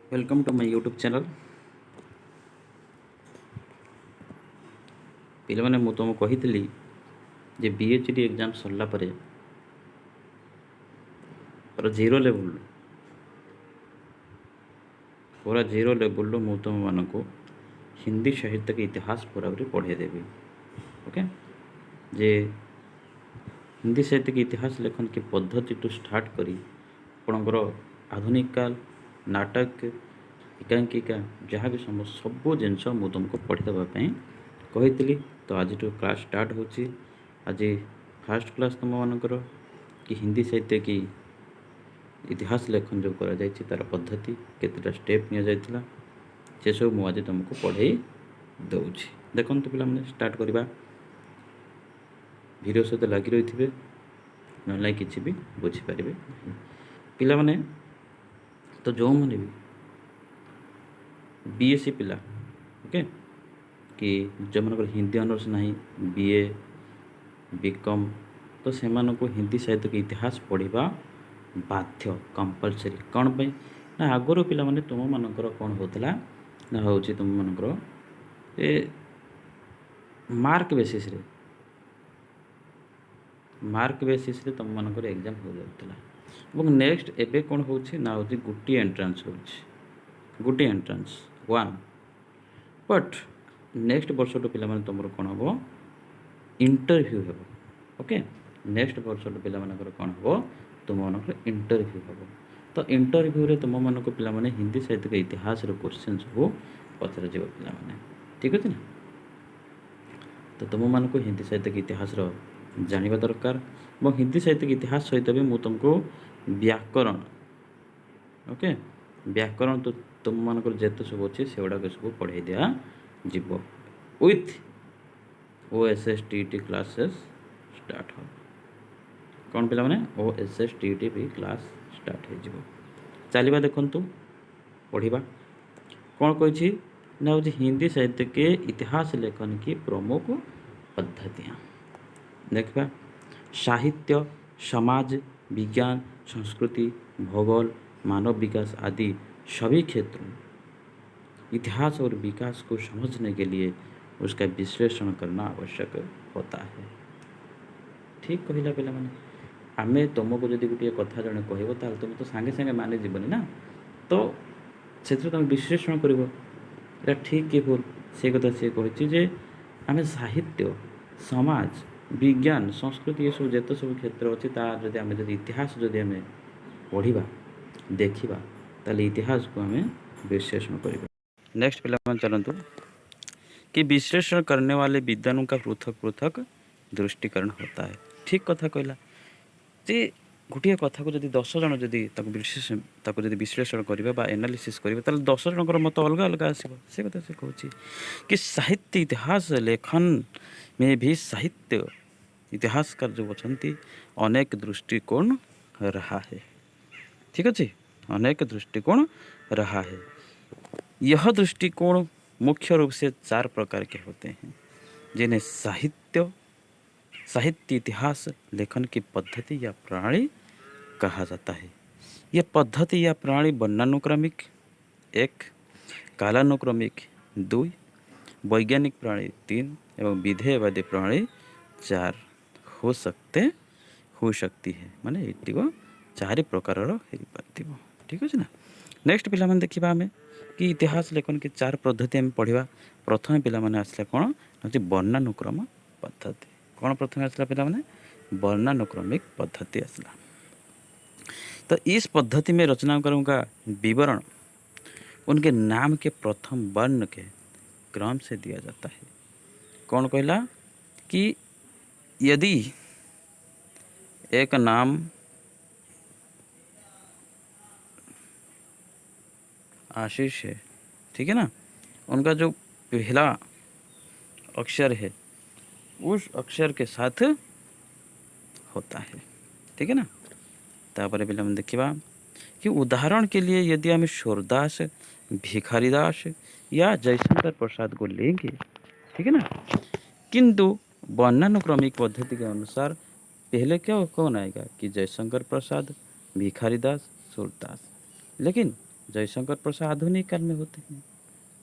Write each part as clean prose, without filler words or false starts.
Welcome to my YouTube channel. पिलाने मु तुमको कही जे बीएचडी एग्जाम सरला परे पूरा जीरो लेवल पूरा जीरो लेवल मु तुम मानक हिंदी साहित्य के इतिहास पूरा पढ़े देवी। ओके, जे हिंदी साहित्य के इतिहास लेखन की पद्धति टू स्टार्ट करी आपणकर आधुनिक काल नाटक एकांकिका जहाँ भी सब जिनस मु तुमको पढ़ीदेवाई कही। तो आज क्लास स्टार्ट होची। आज फास्ट क्लास तुम मानकर कि हिंदी साहित्य की इतिहास लेखन जो करा जायछि तार पद्धति केतेटा स्टेप निया जायतिला से सब मु आज तुमको पढ़े दउछि। देखो तो पिला माने स्टार्ट करबा। वीडियो सहित लगी रही थे ना किसी भी बुझीपारे पिला माने। तो जो मैंने भी बीएससी पिला ओके कि जो मन हिंदी ऑनर्स ना बीए बीकॉम तो से हिंदी साहित्य के इतिहास पढ़ा बाध्य कंपलसरी कौन पे ना आगर पिला माने तुम मानकर कौन होता ना हूँ तुम मानकर मार्क बेसिस रे तुम मानकर एग्जाम हो जाता। नेक्स्ट एबे कौन हो ना हूँ गोटे एंट्रांस गोटे एंट्रांस वन बट नेक्स्ट वर्ष पिला माने तुम कौन हम इंटरव्यू हे। ओके, नेक्स्ट वर्ष पिला मानकर कौन हम तुम मानकर इंटरव्यू हम। तो इंटरव्यू रे तुम मानक पिला माने हिंदी साहित्य के इतिहास क्वेश्चन सब पचर जीव पिला माने ठीक अच्छे ना। तो तुम मानक हिंदी साहित्य के इतिहास जानिबा दरकार और हिंदी साहित्य के इतिहास सहित भी मु तुमको व्याकरण ओके व्याकरण तो तुम मानकर जेते सब अच्छे से गुड़ाक सब पढ़ाई दिया जीव विथ OSSTT क्लासेस स्टार्ट हो कौन पिला माने OSSTT भी क्लास स्टार्ट हो चलवा। देखु पढ़ा कौन कही ना हूँ हिंदी साहित्य के इतिहास लेखन की प्रमुख पद्धतियाँ देखा। साहित्य समाज विज्ञान संस्कृति भूगोल मानव विकास आदि सभी क्षेत्रों इतिहास और विकास को समझने के लिए उसका विश्लेषण करना आवश्यक होता है। ठीक कहला पिला माने आमे तुमको जदि गोटे कथा जड़े कह तुम तो सांगे सांगे माने जीवनी ना तो से तुम विश्लेषण कर ठीक कि भूल से कथा सी कही आम साहित्य समाज विज्ञान संस्कृति ये सब जिते सब क्षेत्र अच्छी तार आम इतिहास जदि आम पढ़ा देखा ताल इतिहास को आम विश्लेषण कर। नेक्स्ट पिला चलतु कि विश्लेषण करने वाले विद्वानों का पृथक पृथक दृष्टिकरण होता है। ठीक कथा कहला जे गोटे कथा को जब 10 जन जब विश्लेषण करवा एनालिसिस करवा 10 जनकर मत अलग अलग आसो से कथा से कहूँ कि साहित्य इतिहास लेखन में भी साहित्य इतिहासकार जो अच्छा अनेक दृष्टिकोण रहा है। ठीक अच्छे, अनेक दृष्टिकोण रहा है। यह दृष्टिकोण मुख्य रूप से 4 प्रकार के होते हैं जिन्हें साहित्य इतिहास लेखन की पद्धति या प्रणाली कहा जाता है। यह पद्धति या प्रणाली वर्णानुक्रमिक 1, कालानुक्रमिक 2, वैज्ञानिक प्रणाली 3 एवं विधेयवादी प्रणाली 4 हो सकती है। माने ये 4 प्रकार ठीक अच्छे ना। नेक्स्ट पिला माने देखा आम कि इतिहास लेखन की 4 पद्धति आम पढ़ा। प्रथम पिला माने आसला कौन ना वर्णानुक्रम पद्धति। कौन प्रथम आसला पिला माने वर्णानुक्रमिक पद्धति आसला। तो इस पद्धति में रचनाकारों का विवरण उनके नाम के प्रथम वर्ण के क्रम से दिया जाता है। कौन कहला कि यदि एक नाम आशीष है, ठीक है ना, उनका जो पहला अक्षर है उस अक्षर के साथ होता है। ठीक है ना। तापर पिला मन देखा कि उदाहरण के लिए यदि आम सूरदास भिखारीदास या जयशंकर प्रसाद को लेंगे, ठीक है ना, किंतु वर्णानुक्रमिक पद्धति के अनुसार पहले क्या कौन आएगा कि जयशंकर प्रसाद भिखारीदास सूरदास। लेकिन जयशंकर प्रसाद आधुनिक काल में होते हैं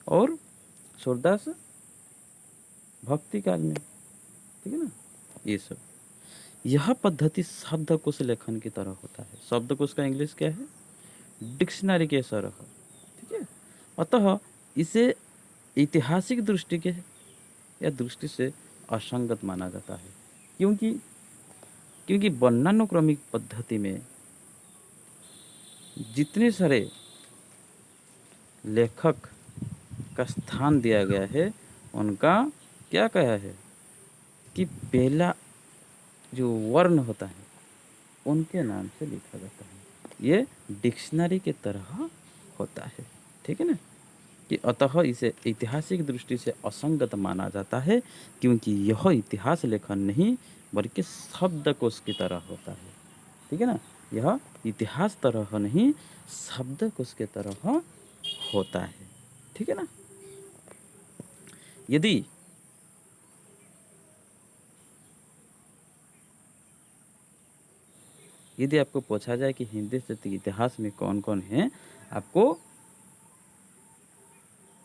और सूरदास भक्ति काल में, ठीक है ना। ये सब, यह पद्धति शब्दकोश लेखन की तरह होता है। शब्दकोश का इंग्लिश क्या है? डिक्शनरी के सरह, ठीक है। अतः इसे ऐतिहासिक दृष्टि के या दृष्टि से असंगत माना जाता है, क्योंकि क्योंकि वर्णानुक्रमिक पद्धति में जितने सारे लेखक का स्थान दिया गया है उनका क्या कहा है कि पहला जो वर्ण होता है उनके नाम से लिखा जाता है। ये डिक्शनरी के तरह होता है, ठीक है ना। कि अतः इसे ऐतिहासिक दृष्टि से असंगत माना जाता है, क्योंकि यह इतिहास लेखन नहीं बल्कि शब्दकोश की तरह होता है, ठीक है ना। यह इतिहास तरह नहीं शब्दकोश के तरह होता है, ठीक है ना। यदि यदि आपको पूछा जाए कि हिंदी साहित्य के इतिहास में कौन कौन है, आपको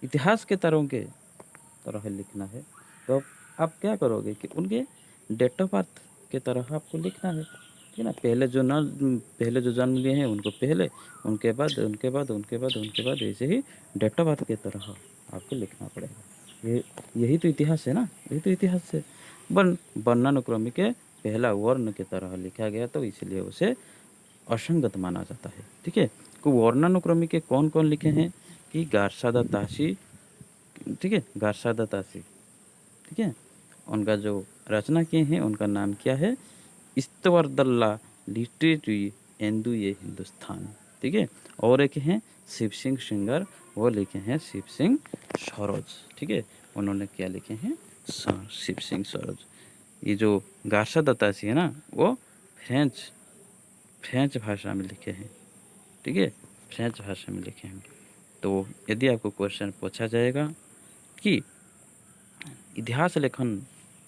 इतिहास के तरह लिखना है, तो आप क्या करोगे कि उनके डेट ऑफ बर्थ के तरह आपको लिखना है, ठीक है ना। पहले जो जन्म लिए हैं उनको पहले, उनके बाद उनके बाद उनके बाद उनके बाद, ऐसे ही डेट ऑफ बर्थ के तरह आपको लिखना पड़ेगा। यही तो इतिहास है ना, यही तो इतिहास है। वर्णानुक्रमिक के पहला वर्ण की तरह लिखा गया तो इसलिए उसे असंगत माना जाता है, ठीक है। को वर्णानुक्रमिक के कौन कौन लिखे हैं कि गारसादा तासी, ठीक है, गारसादा तासी, ठीक है। उनका जो रचना किए हैं उनका नाम क्या है? इस्तवरदल्ला लिटरेटरी एंदु ये हिंदुस्तान, ठीक है। और एक हैं शिव सिंह सिंगर, वो लिखे हैं शिव सिंह सरोज, ठीक है। उन्होंने क्या लिखे हैं? शिव सिंह सरोज। ये जो गारसादा तासी है ना, वो फ्रेंच भाषा में लिखे हैं, ठीक है, फ्रेंच भाषा में लिखे हैं। तो यदि आपको क्वेश्चन पूछा जाएगा कि इतिहास लेखन,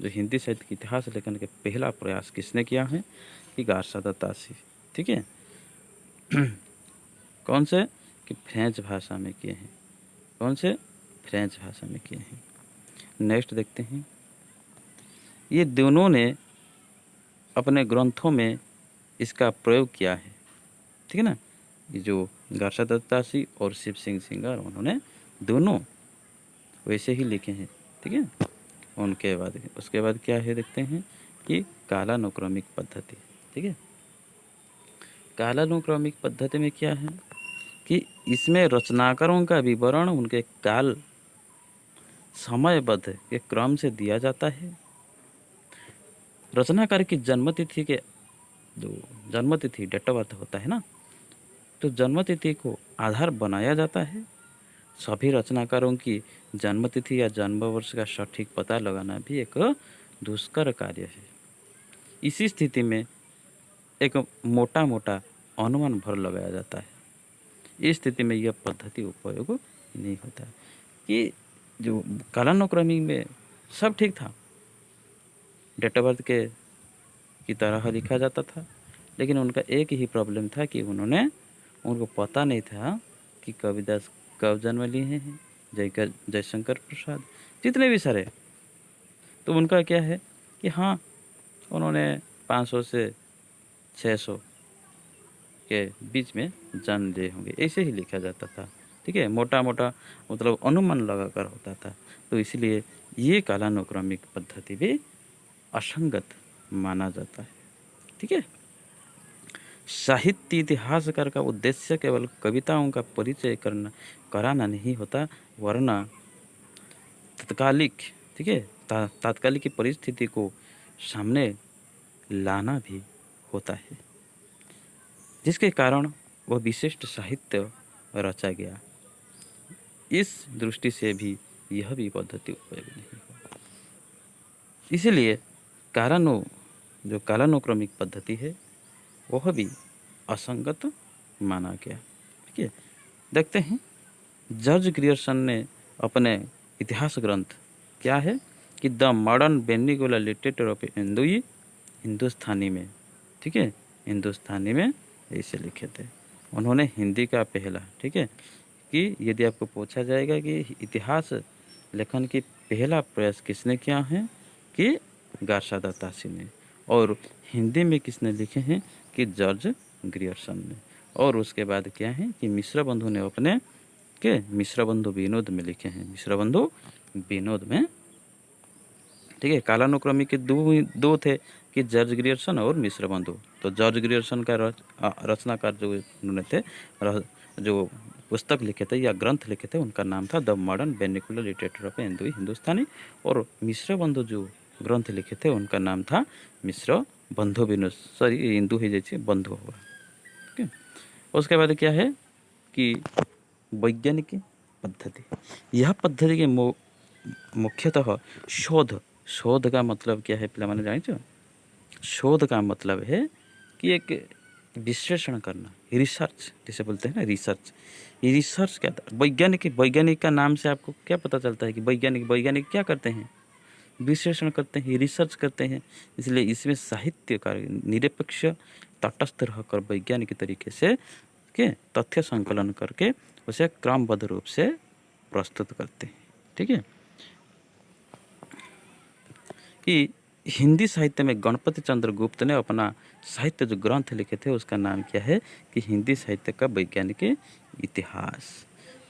जो हिंदी साहित्य के इतिहास लेखन के पहला प्रयास किसने किया है कि गारसादा तासी, ठीक है। कौन से? कि फ्रेंच भाषा में किए हैं। कौन से? फ्रेंच भाषा में किए हैं। नेक्स्ट देखते हैं, ये दोनों ने अपने ग्रंथों में इसका प्रयोग किया है, ठीक है ना। ये जो गारसादा तासी और शिव सिंह सिंगर, उन्होंने दोनों वैसे ही लिखे हैं, ठीक है। उसके बाद क्या है देखते हैं कि कालानुक्रमिक पद्धति, ठीक है। कालानुक्रमिक पद्धति में क्या है कि इसमें रचनाकारों का विवरण उनके काल समयबद्ध के क्रम से दिया जाता है। रचनाकार की जन्मतिथि के, जो जन्मतिथि डेट ऑफ बर्थ होता है ना, तो जन्मतिथि को आधार बनाया जाता है। सभी रचनाकारों की जन्मतिथि या जन्म वर्ष का सटीक पता लगाना भी एक दुष्कर कार्य है। इसी स्थिति में एक मोटा मोटा अनुमान भर लगाया जाता है। इस स्थिति में यह पद्धति उपयोग नहीं होता है। कि जो कालानुक्रमिक में सब ठीक था, डेट ऑफ बर्थ के की तरह लिखा जाता था, लेकिन उनका एक ही प्रॉब्लम था कि उनको पता नहीं था कि कबीरदास कब जन्म लिए हैं, जयशंकर प्रसाद, जितने भी सारे। तो उनका क्या है कि हाँ, उन्होंने 500 से 600 के बीच में जन्म लिए होंगे, ऐसे ही लिखा जाता था, ठीक है। मोटा मोटा मतलब अनुमान लगाकर होता था। तो इसलिए ये कालानुक्रमिक पद्धति भी असंगत माना जाता है, ठीक है। साहित्य इतिहासकार का उद्देश्य केवल कविताओं का परिचय कराना नहीं होता, वरना तत्कालिक, ठीक है, तात्कालिक की परिस्थिति को सामने लाना भी होता है, जिसके कारण वह विशिष्ट साहित्य रचा गया। इस दृष्टि से भी यह भी पद्धति उपयोग नहीं है। इसलिए जो कालानुक्रमिक पद्धति है वह भी असंगत माना गया, ठीक है। देखते हैं, जॉर्ज ग्रियर्सन ने अपने इतिहास ग्रंथ क्या है कि द मॉडर्न बेनिगोला लिटरेचर ऑफ हिंदुस्तानी में, ठीक है, हिंदुस्तानी में ऐसे लिखे थे। उन्होंने हिंदी का पहला, ठीक है, कि यदि आपको पूछा जाएगा कि इतिहास लेखन की पहला प्रयास किसने किया है, कि गार्सादा तासी ने। और हिंदी में किसने लिखे हैं, कि जॉर्ज ग्रियर्सन ने। और उसके बाद क्या है कि मिश्र बंधु ने अपने के मिश्र बंधु विनोद में लिखे हैं, मिश्र बंधु विनोद में, ठीक है। कालानुक्रमिक दो थे कि जॉर्ज ग्रियर्सन और मिश्र बंधु। तो जॉर्ज ग्रियर्सन का रचनाकार जो उन्होंने थे, जो पुस्तक लिखे थे या ग्रंथ लिखे थे, उनका नाम था the modern vernacular literature of Hindustani. और मिश्र बंधु जो ग्रंथ लिखे थे उनका नाम था मिश्र बंधु विनोद, सॉरी हिंदू ही जैसे बंधु होगा, ठीक है। उसके बाद क्या है कि वैज्ञानिक पद्धति, यह पद्धति के मुख्यतः शोध का मतलब क्या है पिला माने जानिଛ? शोध का मतलब है कि एक विश्लेषण करना, रिसर्च जिसे बोलते हैं ना, रिसर्च क्या था। वैज्ञानिक का नाम से आपको क्या पता चलता है कि वैज्ञानिक क्या करते हैं, विश्लेषण करते हैं, रिसर्च करते हैं। इसलिए इसमें साहित्यकार निरपेक्ष तटस्थ रहकर वैज्ञानिक तरीके से के तथ्य संकलन करके उसे क्रमबद्ध रूप से प्रस्तुत करते हैं, ठीक है। कि हिंदी साहित्य में गणपति चंद्र गुप्त ने अपना साहित्य जो ग्रंथ लिखे थे उसका नाम क्या है, कि हिंदी साहित्य का वैज्ञानिक इतिहास।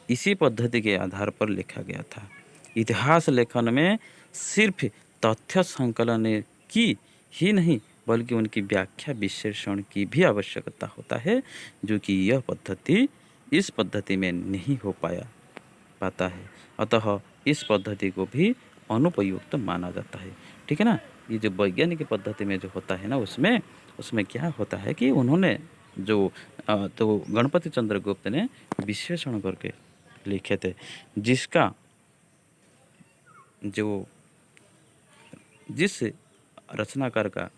इसी पद्धति के आधार पर लिखा गया था। इतिहास लेखन में सिर्फ तथ्य संकलन की ही नहीं बल्कि उनकी व्याख्या विश्लेषण की भी आवश्यकता होता है, जो कि यह पद्धति इस पद्धति में नहीं हो पाता है। अतः इस पद्धति को भी अनुपयुक्त माना जाता है, ठीक है ना। ये जो वैज्ञानिक पद्धति में जो होता है ना, उसमें क्या होता है कि उन्होंने जो तो गणपति चंद्र गुप्त ने विश्लेषण करके लिखे थे, जिसका जो जिस रचनाकार का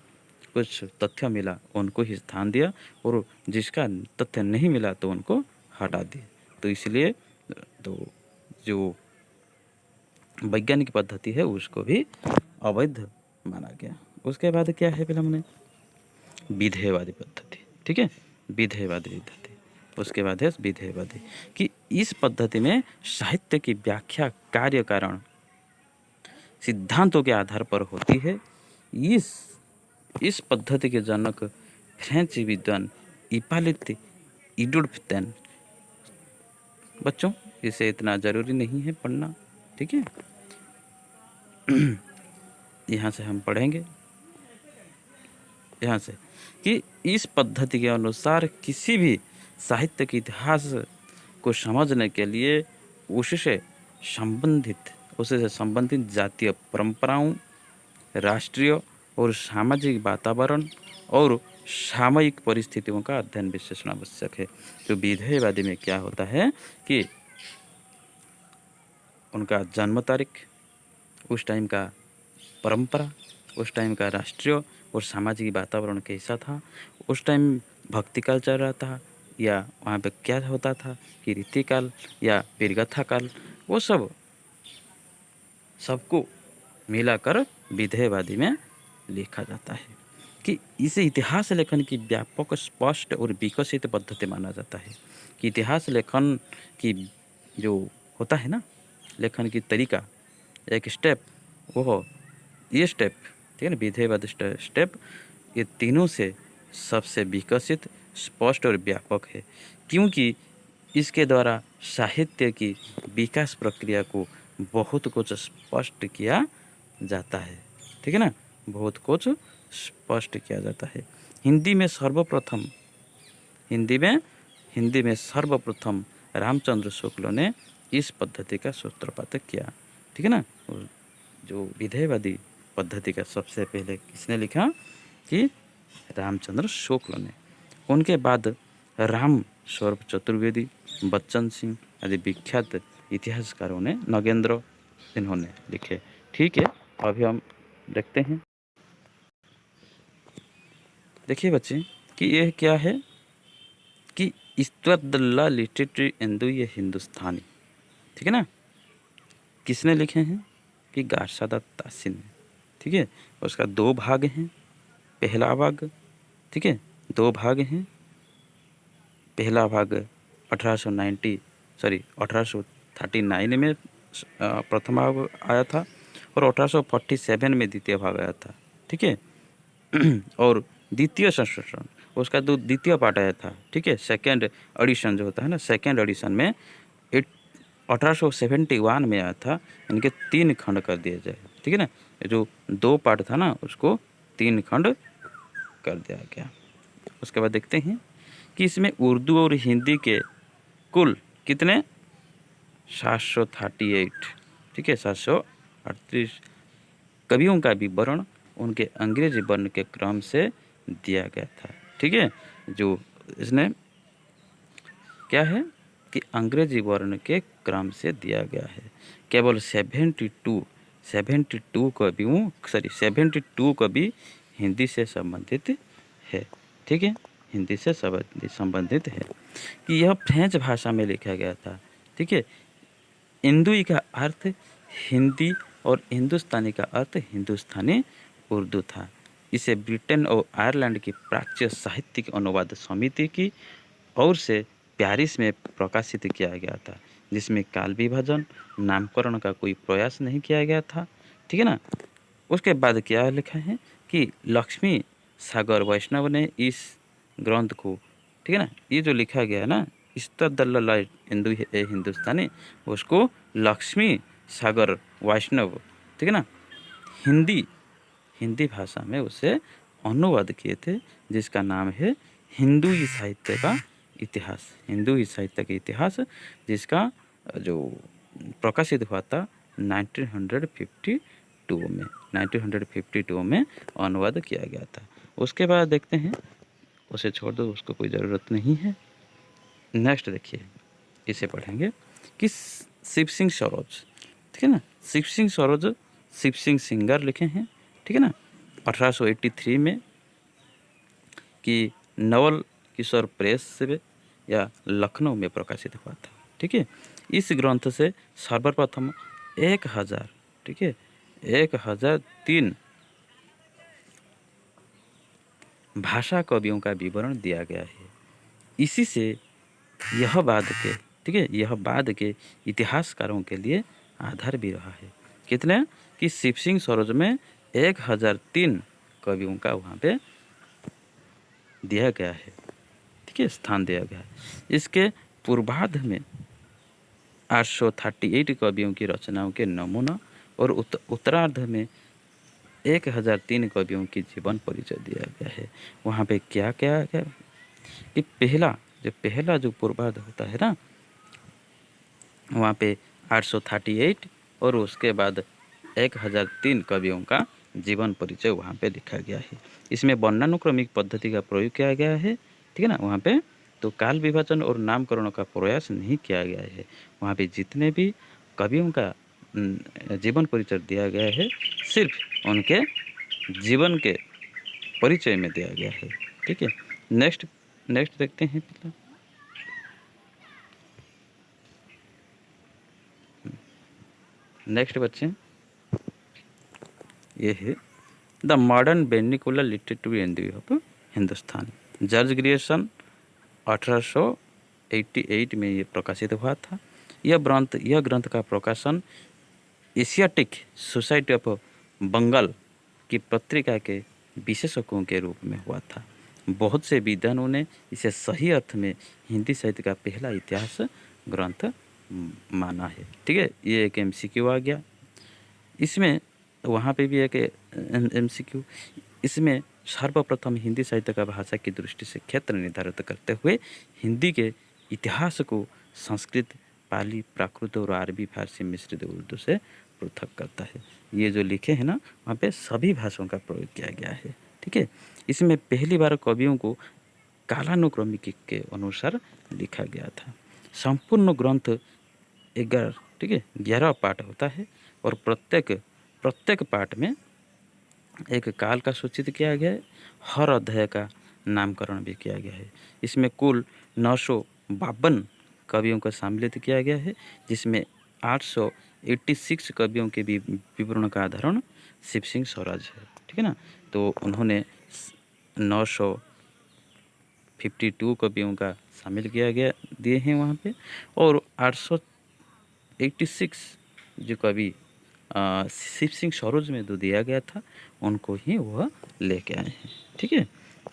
कुछ तथ्य मिला उनको ही स्थान दिया, और जिसका तथ्य नहीं मिला तो उनको हटा दिया। तो इसलिए तो जो वैज्ञानिक पद्धति है उसको भी अवैध माना गया। उसके बाद क्या है फिर हमने विधेयवादी पद्धति, ठीक है, विधेयवादी पद्धति। उसके बाद है विधेयवादी, कि इस पद्धति में साहित्य की व्याख्या कार्य कारण सिद्धांतों के आधार पर होती है। इस पद्धति के जनक फ्रेंच विद्वान इपालित इडुल्फेन। बच्चों इसे इतना ज़रूरी नहीं है पढ़ना, ठीक है। यहाँ से हम पढ़ेंगे, यहाँ से कि इस पद्धति के अनुसार किसी भी साहित्य के इतिहास को समझने के लिए उससे संबंधित जातीय परंपराओं, राष्ट्रीय और सामाजिक वातावरण और सामयिक परिस्थितियों का अध्ययन विश्लेषण आवश्यक है। तो विधेयवादी में क्या होता है कि उनका जन्म तारीख, उस टाइम का परंपरा, उस टाइम का राष्ट्रीय और सामाजिक वातावरण कैसा था, उस टाइम भक्ति काल चल रहा था या वहाँ पे क्या होता था कि रीतिकाल या वीरगाथा काल, वो सबको मिलाकर विधेयवादी में लिखा जाता है। कि इसे इतिहास लेखन की व्यापक, स्पष्ट और विकसित पद्धति माना जाता है। कि इतिहास लेखन की जो होता है ना, लेखन की तरीका, एक स्टेप, वो ये स्टेप, ठीक है ना, विधेयवादी स्टेप, ये तीनों से सबसे विकसित, स्पष्ट और व्यापक है, क्योंकि इसके द्वारा साहित्य की विकास प्रक्रिया को बहुत कुछ स्पष्ट किया जाता है, ठीक है ना, बहुत कुछ स्पष्ट किया जाता है। हिंदी में सर्वप्रथम रामचंद्र शुक्ल ने इस पद्धति का सूत्रपात किया, ठीक है ना। जो विधेयवादी पद्धति का सबसे पहले किसने लिखा, कि रामचंद्र शुक्ल ने। उनके बाद राम स्वरूप चतुर्वेदी, बच्चन सिंह आदि विख्यात इतिहासकारों ने, नगेंद्र, इन्होंने लिखे, ठीक है। अभी हम देखते हैं, देखिए बच्चे कि यह क्या है, कि इस्तुद्दौला लिटरेचर इंदु ये हिंदुस्तानी, ठीक है ना, किसने लिखे हैं, कि गार्सादा तासी ने, ठीक है। उसका 2 भाग हैं, पहला भाग, ठीक है, 2 भाग हैं, पहला भाग 1839 में प्रथम भाग आया था और 1847 में द्वितीय भाग आया था। ठीक है। और द्वितीय संस्करण उसका जो द्वितीय पार्ट आया था, ठीक है, सेकेंड एडिशन जो होता है ना, सेकेंड एडिशन में 1871 में आया था। इनके 3 खंड कर दिया जाए, ठीक है ना। जो 2 पार्ट था ना उसको 3 खंड कर दिया गया। उसके बाद देखते हैं कि इसमें उर्दू और हिंदी के कुल कितने 738, ठीक है, 738 कवियों का विवरण उनके अंग्रेजी वर्ण के क्रम से दिया गया था। ठीक है, जो इसने क्या है कि अंग्रेजी वर्ण के क्रम से दिया गया है। केवल 72 कवि हिंदी से संबंधित है। ठीक है, हिंदी से संबंधित है कि यह फ्रेंच भाषा में लिखा गया था। ठीक है, हिंदुई का अर्थ हिंदी और हिंदुस्तानी का अर्थ हिंदुस्तानी उर्दू था। इसे ब्रिटेन और आयरलैंड की प्राच्य साहित्यिक अनुवाद समिति की ओर से पेरिस में प्रकाशित किया गया था, जिसमें काल विभाजन नामकरण का कोई प्रयास नहीं किया गया था। ठीक है ना। उसके बाद क्या लिखा है कि लक्ष्मी सागर वैष्णव ने इस ग्रंथ को, ठीक है ना, ये जो लिखा गया है ना इस्तदल्ल हिंदुस्तानी, उसको लक्ष्मी सागर वैष्णव, ठीक है ना, हिंदी भाषा में उसे अनुवाद किए थे, जिसका नाम है हिंदुई साहित्य का इतिहास, जिसका जो प्रकाशित हुआ था 1952 में अनुवाद किया गया था। उसके बाद देखते हैं, उसे छोड़ दो, उसको कोई ज़रूरत नहीं है। नेक्स्ट देखिए, इसे पढ़ेंगे कि शिव सिंह सरोज, ठीक है ना, शिव सिंह सिंगर लिखे हैं। ठीक है ना, 1883 में कि नवल किशोर प्रेस से या लखनऊ में प्रकाशित हुआ था। ठीक है, इस ग्रंथ से सर्वप्रथम 1000, ठीक है, 1003 भाषा कवियों का विवरण दिया गया है। इसी से यह बाद के इतिहासकारों के लिए आधार भी रहा है। कितने कि शिव सिंह सरोज में 1003 कवियों का वहाँ पे दिया गया है, ठीक है, स्थान दिया गया है। इसके पूर्वार्ध में 838 कवियों की रचनाओं के नमूना और उत्तरार्ध में 1003 कवियों की जीवन परिचय दिया गया है। वहाँ पे क्या क्या है कि पहला जो पूर्वार्ध होता है ना, वहाँ पे 838 और उसके बाद 1003 कवियों का जीवन परिचय वहाँ पे लिखा गया है। इसमें वर्णानुक्रमिक पद्धति का प्रयोग किया गया है। ठीक है ना, वहाँ पे तो काल विभाजन और नामकरण का प्रयास नहीं किया गया है। वहाँ पे जितने भी कवियों का जीवन परिचय दिया गया है, सिर्फ उनके जीवन के परिचय में दिया गया है। ठीक है, नेक्स्ट देखते हैं। नेक्स्ट बच्चे, ये है the modern vernacular literature of Hindustan. George Grierson 1888 में ये प्रकाशित हुआ था। यह ग्रंथ का प्रकाशन एशियाटिक सोसाइटी ऑफ बंगाल की पत्रिका के विशेषज्ञों के रूप में हुआ था। बहुत से विद्वानों ने इसे सही अर्थ में हिंदी साहित्य का पहला इतिहास ग्रंथ माना है। ठीक है, ये एक MCQ आ गया। इसमें वहाँ पे भी एक MCQ, इसमें सर्वप्रथम हिंदी साहित्य का भाषा की दृष्टि से क्षेत्र निर्धारित करते हुए हिंदी के इतिहास को संस्कृत, पाली, प्राकृत और अरबी, फारसी, मिश्रित उर्दू से पृथक करता है। ये जो लिखे हैं ना, वहाँ पे सभी भाषाओं का प्रयोग किया गया है। ठीक है, इसमें पहली बार कवियों को कालानुक्रमिक के अनुसार लिखा गया था। संपूर्ण ग्रंथ 11 पाठ होता है और प्रत्येक पाठ में एक काल का सूचित किया गया है। हर अध्याय का नामकरण भी किया गया है। इसमें कुल 952 कवियों को सम्मिलित किया गया है, जिसमें 886 कवियों के विवरण का आधारण शिव सिंह स्वराज है। ठीक है ना, तो उन्होंने 52 कवियों का शामिल किया गया दिए हैं वहाँ पे, और 886 जो कवि शिव सिंह सरोज में जो दिया गया था उनको ही वह लेके आए हैं। ठीक है,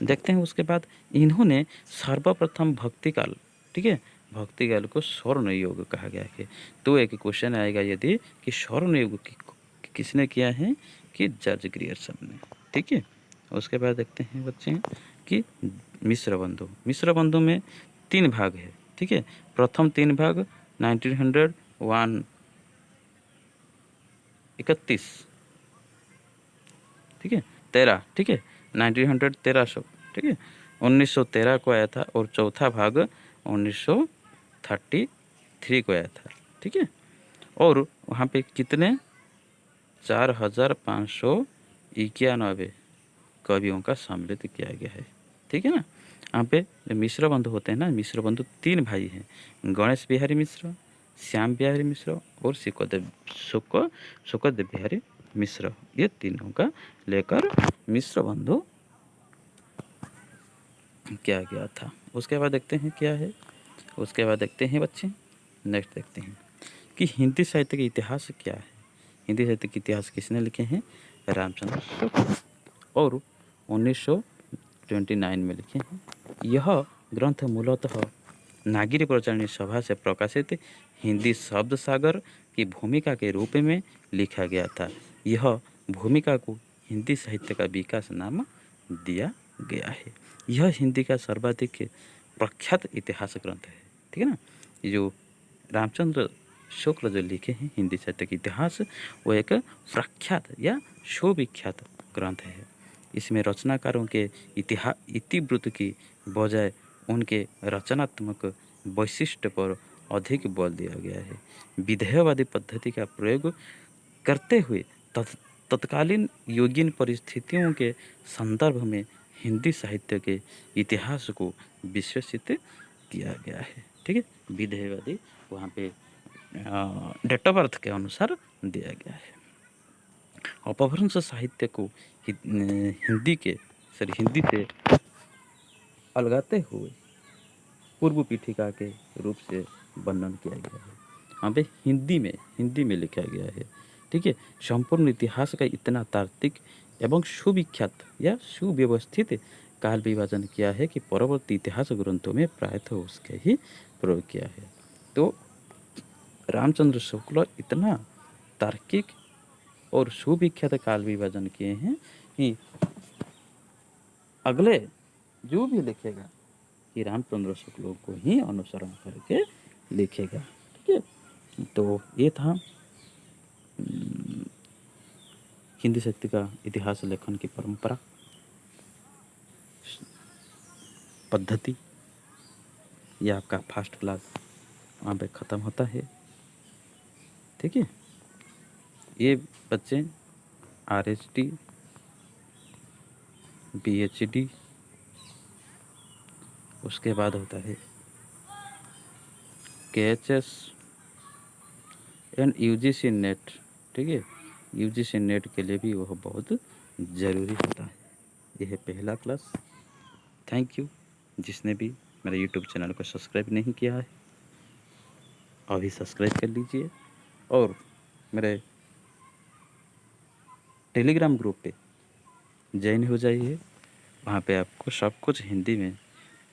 देखते हैं उसके बाद इन्होंने सर्वप्रथम भक्ति काल, ठीक है, भक्ति काल को स्वर्ण युग कहा गया है। तो एक क्वेश्चन आएगा यदि कि स्वर्ण युग किसने किया है, कि जॉर्ज ग्रियर्सन ने। ठीक है, उसके बाद देखते हैं बच्चे कि मिश्र बंधु, मिश्र बंधु में 3 भाग है। ठीक है, प्रथम 3 भाग 1901 31, ठीक है 13, ठीक है 1913, ठीक है 1913 को आया था, और चौथा भाग 1933 को आया था। ठीक है, और वहाँ पे कितने 4591 कवियों का सम्मिलित किया गया है। ठीक है ना, यहाँ पे मिश्र बंधु होते हैं ना, मिश्र बंधु 3 भाई हैं, गणेश बिहारी मिश्र, श्याम बिहारी मिश्र और शुकदेव बिहारी मिश्र, ये तीनों का लेकर मिश्र बंधु किया गया था। उसके बाद देखते हैं क्या है, उसके बाद देखते हैं बच्चे, नेक्स्ट देखते हैं कि हिंदी साहित्य का इतिहास क्या है। हिंदी साहित्य का इतिहास किसने लिखे हैं, रामचंद्र शुक्ल, और 1929 में लिखे हैं। यह ग्रंथ मूलतः नागिरी प्रचारणी सभा से प्रकाशित हिंदी शब्द सागर की भूमिका के रूप में लिखा गया था। यह भूमिका को हिंदी साहित्य का विकास नाम दिया गया है। यह हिंदी का सर्वाधिक प्रख्यात इतिहास ग्रंथ है। ठीक है ना, ये जो रामचंद्र शुक्ल जो लिखे हैं हिंदी साहित्य का इतिहास, वो एक प्रख्यात या सुविख्यात ग्रंथ है। इसमें रचनाकारों के इतिवृत्त की बजाय उनके रचनात्मक वैशिष्ट्य पर अधिक बल दिया गया है। विधेयवादी पद्धति का प्रयोग करते हुए तत्कालीन योगीन परिस्थितियों के संदर्भ में हिंदी साहित्य के इतिहास को विश्लेषित किया गया है। ठीक है, विधेयवादी वहाँ पे डेट ऑफ बर्थ के अनुसार दिया गया है। अपभ्रंश साहित्य को हिंदी से अलगाते हुए पूर्व पीठिका के रूप से वर्णन किया गया है। यहाँ पे हिंदी में लिखा गया है। ठीक है, संपूर्ण इतिहास का इतना तार्किक एवं सुविख्यात या सुव्यवस्थित काल विभाजन किया है कि परवर्ती इतिहास ग्रंथों में प्रायतः उसके ही प्रयोग किया है। तो रामचंद्र शुक्ल इतना तार्किक और सुविख्यात काल विभाजन किए हैं कि अगले जो भी लिखेगा कि रामचंद्र शुक्ल को ही अनुसरण करके लिखेगा। ठीक है, तो ये था हिंदी साहित्य का इतिहास लेखन की परंपरा पद्धति। यह आपका फर्स्ट क्लास वहाँ पे ख़त्म होता है। ठीक है, ये बच्चे RHD PhD, उसके बाद होता है KHS एंड UGC नेट। ठीक है, UGC नेट के लिए भी वह बहुत ज़रूरी होता है। यह है पहला क्लास। थैंक यू जिसने भी मेरे यूट्यूब चैनल को सब्सक्राइब नहीं किया है, अभी सब्सक्राइब कर लीजिए, और मेरे टेलीग्राम ग्रुप पे ज्वाइन हो जाइए। वहाँ पे आपको सब कुछ हिंदी में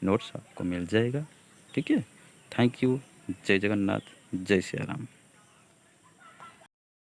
नोट्स आपको मिल जाएगा। ठीक है, थैंक यू। जय जगन्नाथ, जय श्री राम।